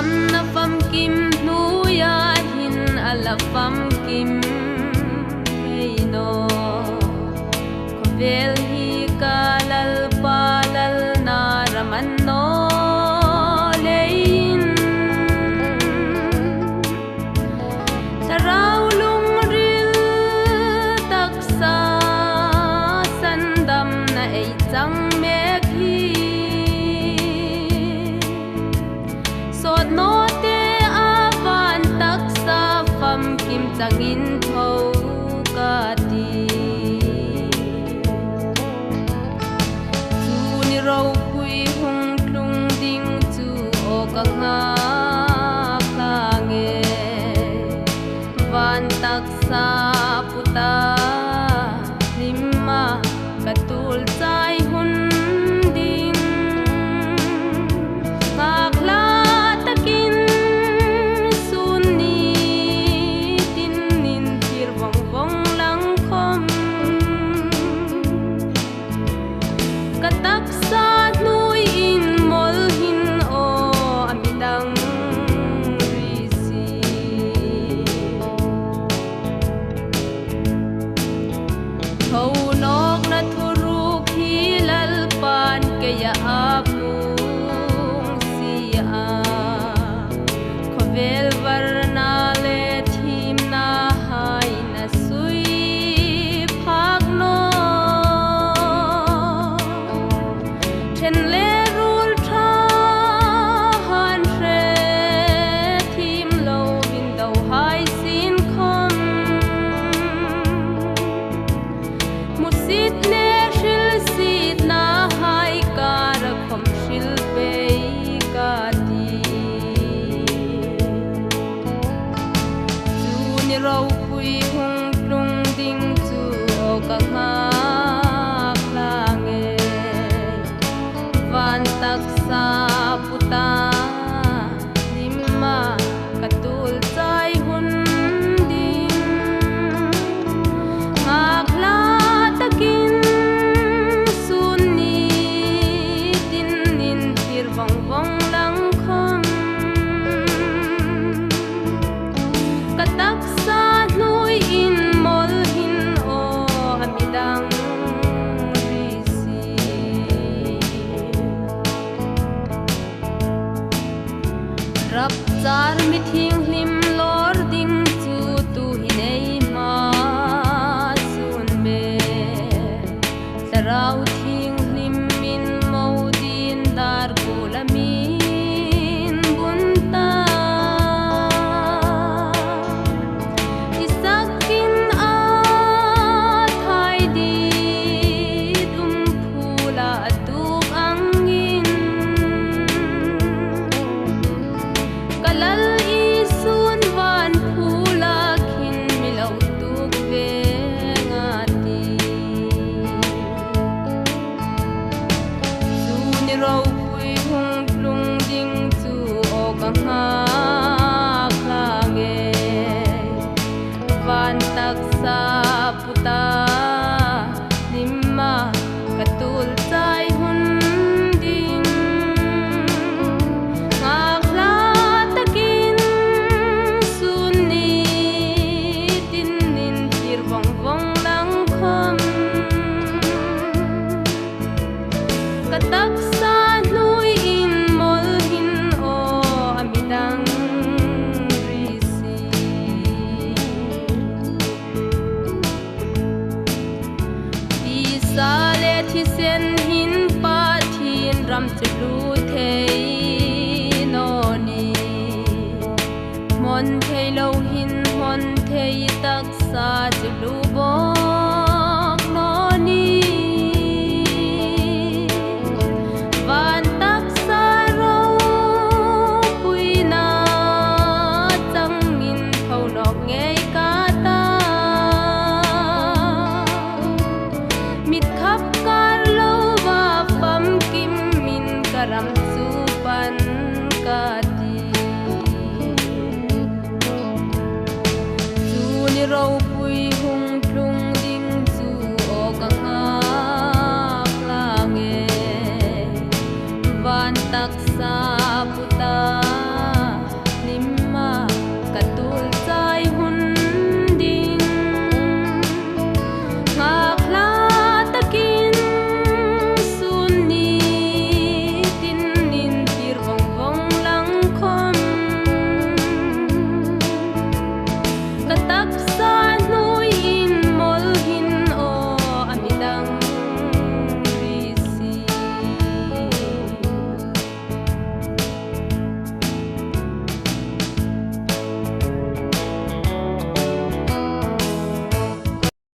Ram na fam kim nuya hin ala fam kim hey no Kovel hi kalal palal na raman no lein Sarau lung ril taksa sandam na ei chang mek hi Sot no te avan taksa fam kim changin tho ka ti Tu ni rau pui hung tlung ding chu o ka nga ka nge Van taksa puta limma katul chai hun ding Ngakla takin sunni tin nin tir vong vong lang khom Kataksa nui in mol hin o amidang Thâu nok na thuruk hilal pan kaya apung siya Kovel varna le thim na hai na sui phag no Then le rul tha han re thim lo bin dau hai sin khom Musit ne shil sit na hai kar khom shil pe ka ti Chu ni rau pui hung tlung ding chu o ka nga kla nge Van taksa puta limma katul chai hun ding Ngakla takin sunni tin nin tir vong vong lang khom Kataksa nui in mol hin o amidang risi Rap char mi thing hlim lor ding chu tu hinei ma sun me Sarau thing hlim min mau din dar kulamin bunta Isakin a thai di phula atuk angin Kalal isun van phula khin milau tuk ve ngati Chu ni rau pui hung tlung ding chu o ka nga kla nge Van taksa puta limma katul chai hun ding Ngakla takin sunni tin nin tir vong vong lang khom Kataksa nui in mol hin o amidang risi Isa le thi sen hin pa thin ram chlu thei no ni Mon thei lo hin mon thei taksa chlu bok no ni Van taksa ro pui na chang min thau nok ngei ka ta Mit khap kar lo wa fam kim min karam chu pan ka ti Chu ni rau pui hung tlung ding chu o ka nga kla nge Van taksa